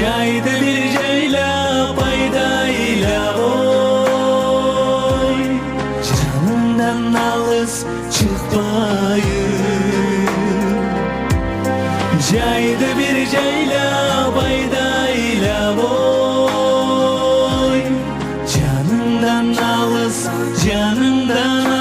жайды бир жайлап айдайлап ой, жанымдан алыс чыкпайын. Жайды бир жайлап айдайлап ой, жанымдан алыс чыкпайын.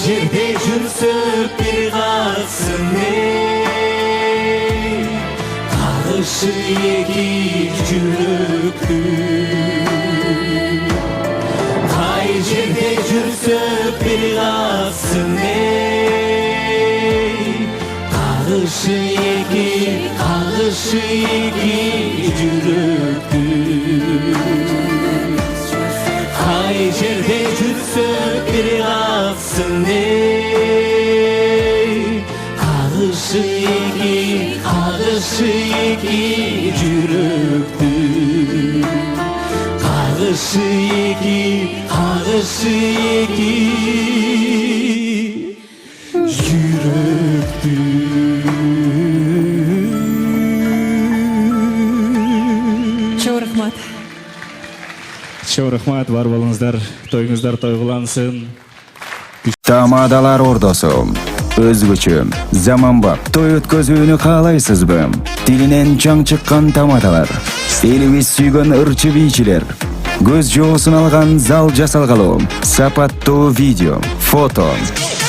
Жерде жүрсөк бир калсын эй, кагышы эки жүрөктү. Кай жерде жүрсөк бир калсын эй, кагышы эки жүрөктү. Кай жерде жүрсөк бир калсын эй, кагышы эки жүрөктү. Кагышы эки жүрөктү. Чоң рахмат, бар болуңуздар, тоюңуздар тойгулансын. Тамадалар ордосу. Өзгөчө, заманбап той өткөзүүнү каалайсызбы? Тилинен чаң чыккан тамадалар. Элибиз сүйгөн ырчы бийчилер. Көз жоосун алган зал жасалгалуу. Сапаттуу видео, фото.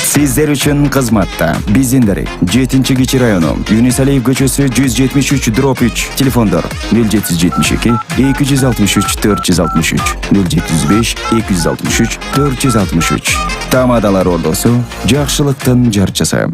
Сиздер үчүн кызматта. Биздиндер 7-кичи району, Юнисалиев көчөсү 173/3. Телефондор 0772 263 463 075 263 463. Тамадалар ордосу, жакшылыктын жарчысы.